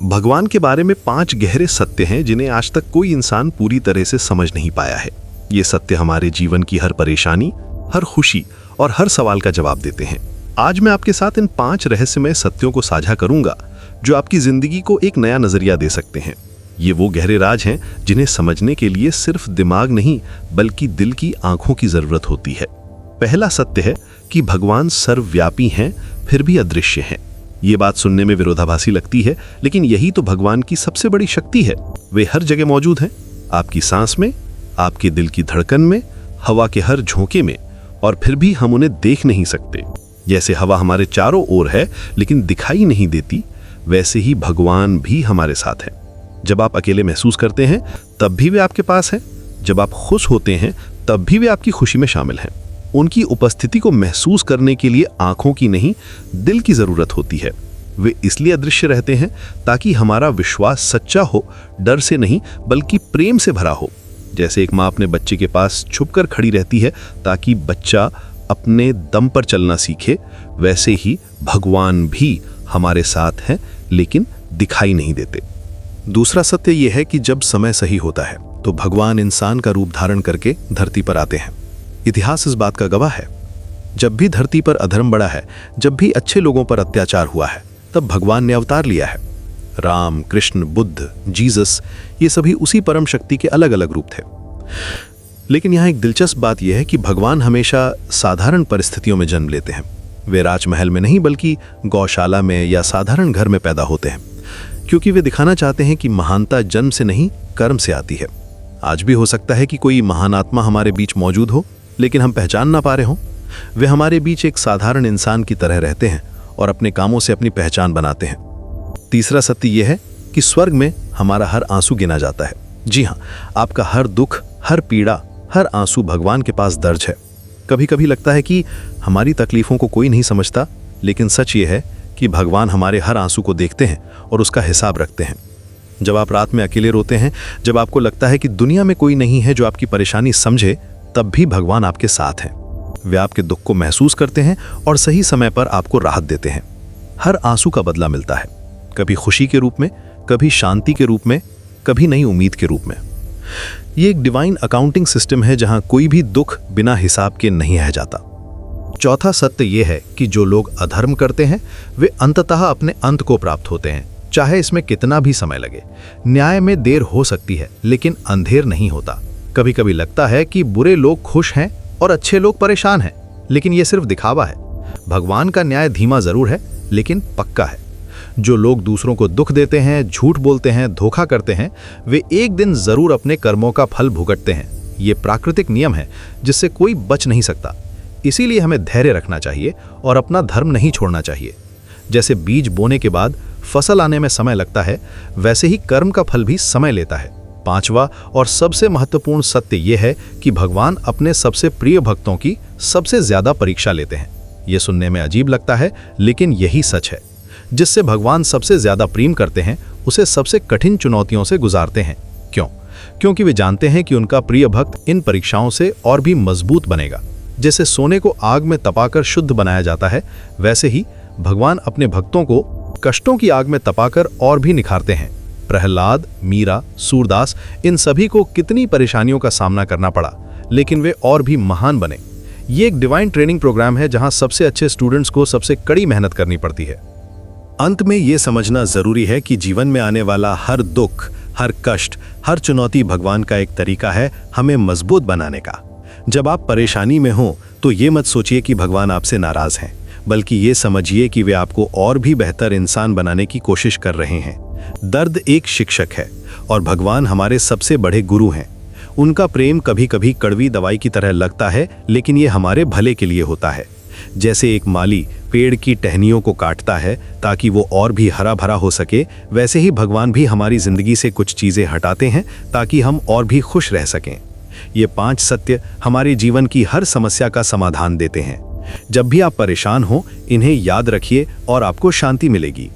भगवान के बारे में 5 गहरे सत्य हैं जिन्हें आज तक कोई इंसान पूरी तरह से समझ नहीं पाया है। ये सत्य हमारे जीवन की हर परेशानी, हर खुशी और हर सवाल का जवाब देते हैं। आज मैं आपके साथ इन 5 रहस्यमय सत्यों को साझा करूंगा जो आपकी जिंदगी को एक नया नजरिया दे सकते हैं। ये वो गहरे राज हैं जिन्हें समझने के लिए सिर्फ दिमाग नहीं बल्कि दिल की आंखों की जरूरत होती है। पहला सत्य है कि भगवान सर्वव्यापी हैं फिर भी अदृश्य हैं। ये बात सुनने में विरोधाभासी लगती है, लेकिन यही तो भगवान की सबसे बड़ी शक्ति है। वे हर जगह मौजूद हैं, आपकी सांस में, आपके दिल की धड़कन में, हवा के हर झोंके में, और फिर भी हम उन्हें देख नहीं सकते। जैसे हवा हमारे चारों ओर है लेकिन दिखाई नहीं देती, वैसे ही भगवान भी हमारे साथ हैं। जब आप अकेले महसूस करते हैं तब भी वे आपके पास हैं। जब आप खुश होते हैं तब भी वे आपकी खुशी में शामिल हैं। उनकी उपस्थिति को महसूस करने के लिए आंखों की नहीं, दिल की जरूरत होती है। वे इसलिए अदृश्य रहते हैं ताकि हमारा विश्वास सच्चा हो, डर से नहीं बल्कि प्रेम से भरा हो। जैसे एक माँ अपने बच्चे के पास छुपकर खड़ी रहती है ताकि बच्चा अपने दम पर चलना सीखे, वैसे ही भगवान भी हमारे साथ हैं लेकिन दिखाई नहीं देते। दूसरा सत्य यह है कि जब समय सही होता है तो भगवान इंसान का रूप धारण करके धरती पर आते हैं। इतिहास इस बात का गवाह है। जब भी धरती पर अधर्म बढ़ा है, जब भी अच्छे लोगों पर अत्याचार हुआ है, तब भगवान ने अवतार लिया है। राम, कृष्ण, बुद्ध, जीसस, ये सभी उसी परम शक्ति के अलग अलग रूप थे। लेकिन यहाँ एक दिलचस्प बात यह है कि भगवान हमेशा साधारण परिस्थितियों में जन्म लेते हैं। वे राजमहल में नहीं बल्कि गौशाला में या साधारण घर में पैदा होते हैं, क्योंकि वे दिखाना चाहते हैं कि महानता जन्म से नहीं कर्म से आती है। आज भी हो सकता है कि कोई महान आत्मा हमारे बीच मौजूद हो लेकिन हम पहचान ना पा रहे हों। वे हमारे बीच एक साधारण इंसान की तरह रहते हैं और अपने कामों से अपनी पहचान बनाते हैं। तीसरा सत्य यह है कि स्वर्ग में हमारा हर आंसू गिना जाता है। जी हाँ, आपका हर दुख, हर पीड़ा, हर आंसू भगवान के पास दर्ज है। कभी कभी लगता है कि हमारी तकलीफों को कोई नहीं समझता, लेकिन सच ये है कि भगवान हमारे हर आंसू को देखते हैं और उसका हिसाब रखते हैं। जब आप रात में अकेले रोते हैं, जब आपको लगता है कि दुनिया में कोई नहीं है जो आपकी परेशानी समझे, तब भी भगवान आपके साथ हैं। वे आपके दुख को महसूस करते हैं और सही समय पर आपको राहत देते हैं। हर आंसू का बदला मिलता है, कभी खुशी के रूप में, कभी शांति के रूप में, कभी नई उम्मीद के रूप में। ये एक डिवाइन अकाउंटिंग सिस्टम है जहां कोई भी दुख बिना हिसाब के नहीं रह जाता। चौथा सत्य यह है कि जो लोग अधर्म करते हैं वे अंततः अपने अंत को प्राप्त होते हैं, चाहे इसमें कितना भी समय लगे। न्याय में देर हो सकती है लेकिन अंधेर नहीं होता। कभी कभी लगता है कि बुरे लोग खुश हैं और अच्छे लोग परेशान हैं, लेकिन यह सिर्फ दिखावा है। भगवान का न्याय धीमा जरूर है लेकिन पक्का है। जो लोग दूसरों को दुख देते हैं, झूठ बोलते हैं, धोखा करते हैं, वे एक दिन जरूर अपने कर्मों का फल भुगतते हैं। ये प्राकृतिक नियम है जिससे कोई बच नहीं सकता। इसीलिए हमें धैर्य रखना चाहिए और अपना धर्म नहीं छोड़ना चाहिए। जैसे बीज बोने के बाद फसल आने में समय लगता है, वैसे ही कर्म का फल भी समय लेता है। पांचवा और सबसे महत्वपूर्ण सत्य यह है कि भगवान अपने सबसे प्रिय भक्तों की सबसे ज्यादा परीक्षा लेते हैं। यह सुनने में अजीब लगता है लेकिन यही सच है। जिससे भगवान सबसे ज्यादा प्रेम करते हैं उसे सबसे कठिन चुनौतियों से गुजारते हैं। क्यों? क्योंकि वे जानते हैं कि उनका प्रिय भक्त इन परीक्षाओं से और भी मजबूत बनेगा। जैसे सोने को आग में तपाकर शुद्ध बनाया जाता है, वैसे ही भगवान अपने भक्तों को कष्टों की आग में तपाकर और भी निखारते हैं। प्रहलाद, मीरा, सूरदास, इन सभी को कितनी परेशानियों का सामना करना पड़ा, लेकिन वे और भी महान बने। ये एक डिवाइन ट्रेनिंग प्रोग्राम है जहां सबसे अच्छे स्टूडेंट्स को सबसे कड़ी मेहनत करनी पड़ती है। अंत में ये समझना जरूरी है कि जीवन में आने वाला हर दुख, हर कष्ट, हर चुनौती भगवान का एक तरीका है हमें मजबूत बनाने का। जब आप परेशानी में हो तो ये मत सोचिए कि भगवान आपसे नाराज हैं, बल्कि ये समझिए कि वे आपको और भी बेहतर इंसान बनाने की कोशिश कर रहे हैं। दर्द एक शिक्षक है और भगवान हमारे सबसे बड़े गुरु हैं। उनका प्रेम कभी कभी कड़वी दवाई की तरह लगता है, लेकिन ये हमारे भले के लिए होता है। जैसे एक माली पेड़ की टहनियों को काटता है ताकि वो और भी हरा भरा हो सके, वैसे ही भगवान भी हमारी जिंदगी से कुछ चीजें हटाते हैं ताकि हम और भी खुश रह सकें। ये 5 सत्य हमारे जीवन की हर समस्या का समाधान देते हैं। जब भी आप परेशान हो, इन्हें याद रखिए और आपको शांति मिलेगी।